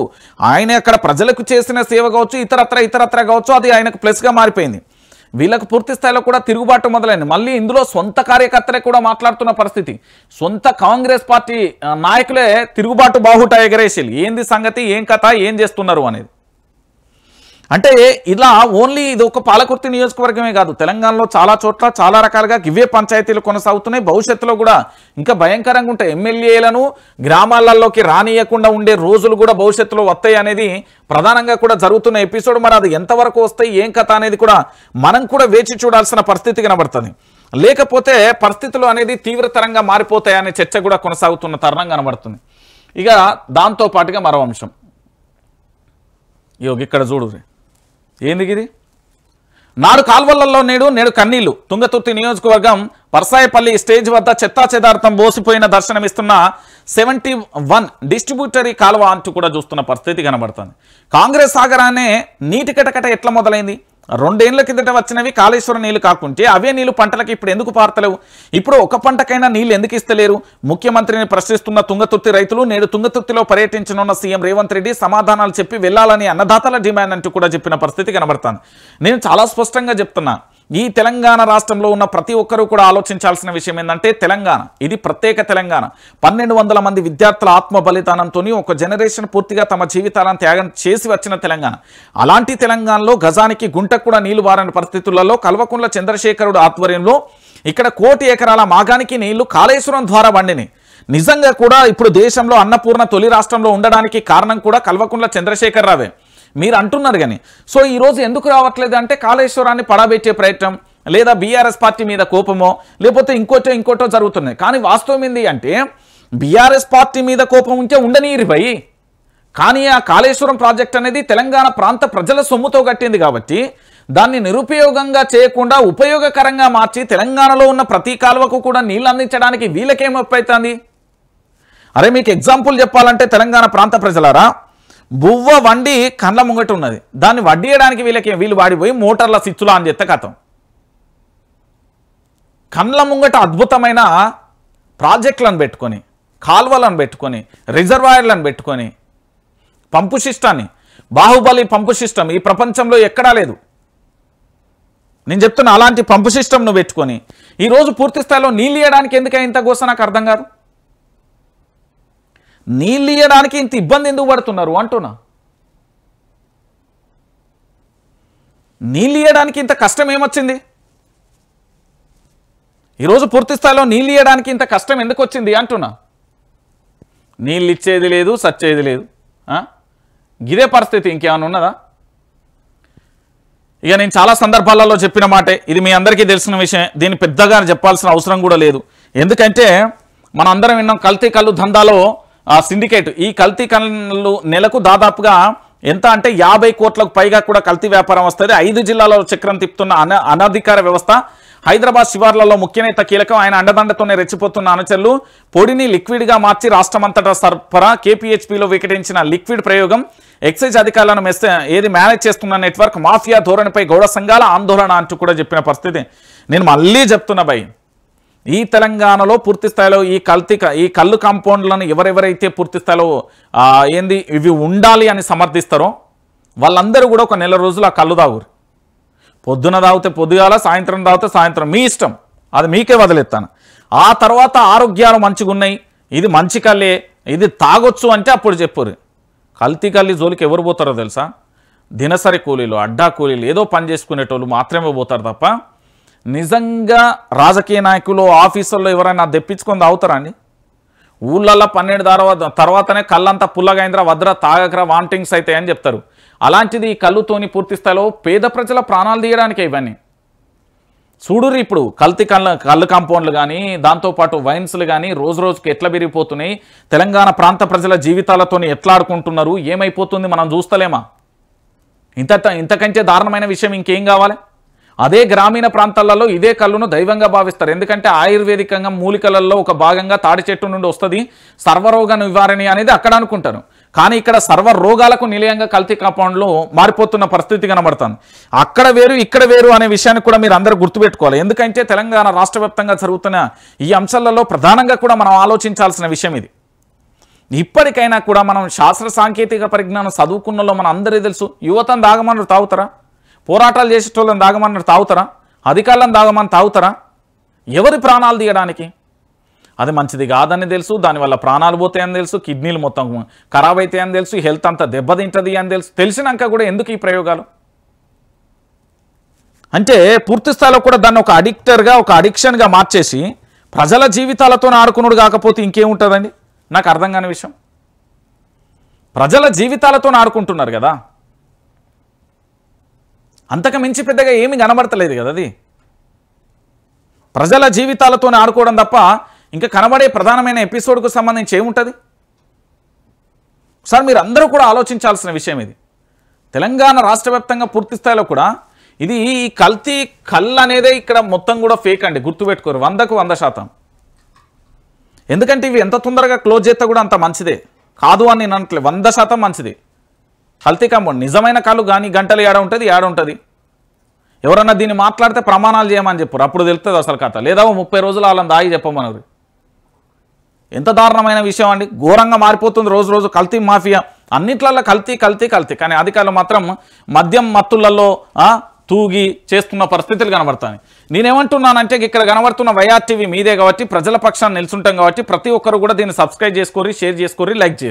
ఆయన అక్కడ ప్రజలకు చేసిన సేవ కావచ్చు, ఇతరత్ర కావచ్చు, అది ఆయనకు ప్లస్గా మారిపోయింది. వీళ్ళకు పూర్తి స్థాయిలో కూడా తిరుగుబాటు మొదలైంది. మళ్ళీ ఇందులో సొంత కార్యకర్తలే కూడా మాట్లాడుతున్న పరిస్థితి. సొంత కాంగ్రెస్ పార్టీ నాయకులే తిరుగుబాటు బాహుట ఎగరేసి ఏంది సంగతి, ఏం కథ, ఏం చేస్తున్నారు అనేది. అంటే ఇలా ఓన్లీ ఇది ఒక పాలకుర్తి నియోజకవర్గమే కాదు, తెలంగాణలో చాలా చోట్ల చాలా రకాలుగా గివే పంచాయతీలు కొనసాగుతున్నాయి. భవిష్యత్తులో కూడా ఇంకా భయంకరంగా ఉంటాయి. ఎమ్మెల్యేలను గ్రామాలలోకి రానియకుండా ఉండే రోజులు కూడా భవిష్యత్తులో వస్తాయి అనేది ప్రధానంగా కూడా జరుగుతున్న ఎపిసోడ్. మరి అది ఎంతవరకు వస్తాయి, ఏం కథ అనేది కూడా మనం కూడా వేచి చూడాల్సిన పరిస్థితి కనబడుతుంది. లేకపోతే పరిస్థితులు అనేది తీవ్రతరంగా మారిపోతాయనే చర్చ కూడా కొనసాగుతున్న తరుణం కనబడుతుంది. ఇక దాంతో పాటుగా మరో అంశం, ఇక్కడ చూడు ఏంది ఇది, నాడు కాల్వలలో నేడు కన్నీళ్లు. తుంగతుర్తి నియోజకవర్గం పర్సాయపల్లి స్టేజ్ వద్ద చెత్తా చెదార్థం బోసిపోయిన దర్శనమిస్తున్న 71 డిస్ట్రిబ్యూటరీ కాలువ అంటూ కూడా చూస్తున్న పరిస్థితి కనబడుతుంది. కాంగ్రెస్ సాగరానే నీటి కటకట ఎట్లా మొదలైంది? 2 ఏళ్ల కిందట వచ్చినవి కాళేశ్వరం నీళ్లు కాకుంటే అవే నీళ్లు పంటలకు ఇప్పుడు ఎందుకు పారతలేవు? ఇప్పుడు ఒక పంటకైనా నీళ్లు ఎందుకు ఇస్తలేరు? ముఖ్యమంత్రిని ప్రశ్నిస్తున్న తుంగతుర్తి రైతులు నేడు తుంగతుర్తిలో పర్యటించనున్న సీఎం రేవంత్ రెడ్డి సమాధానాలు చెప్పి వెళ్లాలని అన్నదాతల డిమాండ్ అంటూ కూడా చెప్పిన పరిస్థితి కనబడుతుంది. నేను చాలా స్పష్టంగా చెప్తున్నా, ఈ తెలంగాణ రాష్ట్రంలో ఉన్న ప్రతి ఒక్కరూ కూడా ఆలోచించాల్సిన విషయం ఏంటంటే తెలంగాణ ఇది ప్రత్యేక తెలంగాణ. 1200 మంది విద్యార్థుల ఆత్మ బలిదానంతో ఒక జనరేషన్ పూర్తిగా తమ జీవితాలను త్యాగం చేసి వచ్చిన తెలంగాణ. అలాంటి తెలంగాణలో గజానికి గుంటకు కూడా నీళ్లు వారని పరిస్థితులలో కల్వకుంట్ల చంద్రశేఖరుడు ఆధ్వర్యంలో ఇక్కడ 1 కోటి ఎకరాల మాగానికి నీళ్లు కాళేశ్వరం ద్వారా వండిని. నిజంగా కూడా ఇప్పుడు దేశంలో అన్నపూర్ణ తొలి రాష్ట్రంలో ఉండడానికి కారణం కూడా కల్వకుంట్ల చంద్రశేఖర్ రావే. మీరు అంటున్నారు కానీ సో ఈరోజు ఎందుకు రావట్లేదు అంటే కాళేశ్వరాన్ని పడబెట్టే ప్రయత్నం, లేదా బీఆర్ఎస్ పార్టీ మీద కోపమో, లేకపోతే ఇంకోటో జరుగుతున్నాయి. కానీ వాస్తవం ఏంది అంటే బీఆర్ఎస్ పార్టీ మీద కోపం ఉంటే ఉండనీరు భయ్. కానీ ఆ కాళేశ్వరం ప్రాజెక్ట్ అనేది తెలంగాణ ప్రాంత ప్రజల సొమ్ముతో కట్టింది కాబట్టి దాన్ని నిరుపయోగంగా చేయకుండా ఉపయోగకరంగా మార్చి తెలంగాణలో ఉన్న ప్రతి కాలువకు కూడా నీళ్ళు అందించడానికి వీళ్ళకేమవుతుంది? అరే మీకు ఎగ్జాంపుల్ చెప్పాలంటే తెలంగాణ ప్రాంత ప్రజలారా, బువ్వ వండి కండ్ల ముంగట ఉన్నది, దాన్ని వడ్డీయడానికి వీళ్ళు వాడిపోయి మోటార్ల స్విచ్లు ఆన్ చేస్తే కథం. కండ్ల ముంగట అద్భుతమైన ప్రాజెక్టులను పెట్టుకొని, కాల్వలను పెట్టుకొని, రిజర్వాయర్లను పెట్టుకొని, పంపు సిస్టాన్ని, బాహుబలి పంపు సిస్టమ్ ఈ ప్రపంచంలో ఎక్కడా లేదు. నేను చెప్తున్నా, అలాంటి పంపు సిస్టమ్ను పెట్టుకొని ఈరోజు పూర్తి స్థాయిలో నీళ్ళు ఇవ్వడానికి ఎందుకు ఇంత గోస నాకు అర్థం కాదు. నీళ్ళు ఇవ్వడానికి ఇంత ఇబ్బంది ఎందుకు పడుతున్నారు అంటున్నా. నీళ్ళు ఇవ్వడానికి ఇంత కష్టం ఏమొచ్చింది? ఈరోజు పూర్తి స్థాయిలో నీళ్ళు ఇవ్వడానికి ఇంత కష్టం ఎందుకు వచ్చింది అంటున్నా. నీళ్ళు ఇచ్చేది లేదు, సచ్చేది లేదు. ఇదే పరిస్థితి, ఇంకేమైనా ఉన్నదా? ఇక నేను చాలా సందర్భాలలో చెప్పిన మాటే, ఇది మీ అందరికీ తెలిసిన విషయం, దీన్ని పెద్దగా చెప్పాల్సిన అవసరం కూడా లేదు. ఎందుకంటే మనం అందరం విన్నాం కల్తీ కళ్ళు దందాలో సిండికేట్. ఈ కల్తీ కళ్ళు నెలకు దాదాపుగా ఎంత అంటే 50 కోట్లకు పైగా కూడా కల్తీ వ్యాపారం వస్తుంది. 5 జిల్లాలలో చక్రం తిప్పుతున్న అనధికార వ్యవస్థ. హైదరాబాద్ శివార్లలో ముఖ్యనేత కీలకం. ఆయన అండదండతోనే రెచ్చిపోతున్న అనుచరులు. పొడిని లిక్విడ్గా మార్చి రాష్ట్రమంతటా సరఫరా. కేపీహెచ్పీలో వికటించిన లిక్విడ్ ప్రయోగం. ఎక్సైజ్ అధికారులను మేనేజ్ చేస్తున్న నెట్వర్క్. మాఫియా ధోరణిపై గౌడ సంఘాల ఆందోళన అంటూ కూడా చెప్పిన పరిస్థితి. నేను మళ్ళీ చెప్తున్నా భయ్, ఈ తెలంగాణలో పూర్తి స్థాయిలో ఈ కళ్ళు కాంపౌండ్లను ఎవరెవరైతే పూర్తి స్థాయిలో ఇవి ఉండాలి అని సమర్థిస్తారో వాళ్ళందరూ కూడా ఒక నెల రోజులు ఆ కళ్ళు తాగురు. పొద్దున తాగితే పొద్దుగాల, సాయంత్రం తాగితే సాయంత్రం, మీ ఇష్టం, అది మీకే వదిలేస్తాను. ఆ తర్వాత ఆరోగ్యాలు మంచిగా ఉన్నాయి, ఇది మంచి కళ్ళే, ఇది తాగొచ్చు అంటే అప్పుడు చెప్పురు. కల్తీ కల్లి జోలికి ఎవరు పోతారో తెలుసా? దినసరి కూలీలు, అడ్డా కూలీలు, ఏదో పని చేసుకునేటోళ్ళు మాత్రమే పోతారు తప్ప నిజంగా రాజకీయ నాయకులు ఆఫీసుల్లో ఎవరైనా తెప్పించుకొని తాగుతారా అండి? ఊళ్ళల్లో 12 తర్వాతనే కళ్ళంతా పుల్లగైంద్రా, వద్ర, తాగకరా, వామిటింగ్స్ అవుతాయి అని చెప్తారు. అలాంటిది ఈ కళ్ళుతోని పూర్తి స్థాయిలో పేద ప్రజల ప్రాణాలు తీయడానికే ఇవన్నీ. చూడురు ఇప్పుడు కళ్ళు కాంపౌండ్లు కానీ, దాంతోపాటు వైన్స్లు కానీ రోజు రోజుకి ఎట్లా పెరిగిపోతున్నాయి. తెలంగాణ ప్రాంత ప్రజల జీవితాలతో ఎట్లా ఆడుకుంటున్నారు, ఏమైపోతుంది మనం చూస్తలేమా? ఇంతకంటే దారుణమైన విషయం ఇంకేం కావాలి? అదే గ్రామీణ ప్రాంతాలలో ఇదే కళ్ళును దైవంగా భావిస్తారు. ఎందుకంటే ఆయుర్వేదికంగా మూలికలలో ఒక భాగంగా తాడి చెట్టు నుండి వస్తుంది సర్వరోగ నివారణి అనేది అక్కడ అనుకుంటారు. కానీ ఇక్కడ సర్వ రోగాలకు నిలయంగా కల్తీ కాంపౌండ్లో మారిపోతున్న పరిస్థితి కనబడుతుంది. అక్కడ వేరు ఇక్కడ వేరు అనే విషయాన్ని కూడా మీరు అందరూ గుర్తుపెట్టుకోవాలి. ఎందుకంటే తెలంగాణ రాష్ట్ర వ్యాప్తంగా జరుగుతున్న ఈ అంశాలలో ప్రధానంగా కూడా మనం ఆలోచించాల్సిన విషయం ఇది. ఇప్పటికైనా కూడా మనం శాస్త్ర సాంకేతిక పరిజ్ఞానం చదువుకున్నలో మన అందరికీ తెలుసు. యువతను దాగమన్నారు తాగుతారా? పోరాటాలు చేసేటోళ్ళని దాగమన్నారు తాగుతారా? అధికారులను దాగమని తాగుతారా? ఎవరి ప్రాణాలు తీయడానికి? అది మంచిది కాదని తెలుసు, దానివల్ల ప్రాణాలు పోతాయని తెలుసు, కిడ్నీలు మొత్తం ఖరాబ్ అవుతాయని తెలుసు, హెల్త్ అంతా దెబ్బతింటుంది అని తెలుసు. తెలిసినాక కూడా ఎందుకు ఈ ప్రయోగాలు? అంటే పూర్తి స్థాయిలో కూడా దాన్ని ఒక అడిక్టర్గా ఒక అడిక్షన్గా మార్చేసి ప్రజల జీవితాలతో ఆడుకున్నాడు కాకపోతే ఇంకేముంటుందండి? నాకు అర్థం కాని విషయం. ప్రజల జీవితాలతో ఆడుకుంటున్నారు కదా, అంతకు మించి పెద్దగా ఏమీ కనబడతలేదు కదా. అది ప్రజల జీవితాలతో ఆడుకోవడం తప్ప ఇంకా కనబడే ప్రధానమైన ఎపిసోడ్కు సంబంధించి ఏముంటుంది? సార్ మీరు అందరూ కూడా ఆలోచించాల్సిన విషయం ఇది. తెలంగాణ రాష్ట్ర వ్యాప్తంగా పూర్తి స్థాయిలో కూడా ఇది ఈ కల్తీ కళ్ళు అనేదే ఇక్కడ మొత్తం కూడా ఫేక్ అండి, గుర్తుపెట్టుకోరు. 100కు 100%. ఎందుకంటే ఇవి ఎంత తొందరగా క్లోజ్ చేస్తే కూడా అంత మంచిదే కాదు అని నేను అనట్లేదు. 100% మంచిది. కల్తీ కాంపౌండ్ నిజమైన కళ్ళు కానీ గంటలు ఏడ ఉంటుంది. ఎవరన్నా దీన్ని మాట్లాడితే ప్రమాణాలు చేయమని చెప్పారు, అప్పుడు తెలుస్తుంది అసలు కథ. లేదా 30 రోజులు వాళ్ళని దాగి చెప్పమన్నారు. ఎంత దారుణమైన విషయం అండి. ఘోరంగా మారిపోతుంది రోజు రోజు కల్తీ మాఫియా. అన్నిట్లలో కల్తీ. కానీ అధికారులు మాత్రం మద్యం మత్తులలో తూగి చేస్తున్న పరిస్థితులు కనబడతాయి. నేనేమంటున్నానంటే ఇక్కడ కనబడుతున్న వైఆర్ టీవీ మీదే కాబట్టి ప్రజల పక్షాన్ని నిల్చుంటాం కాబట్టి ప్రతి ఒక్కరు కూడా దీన్ని సబ్స్క్రైబ్ చేసుకోరి, షేర్ చేసుకోరి, లైక్ చేయరు.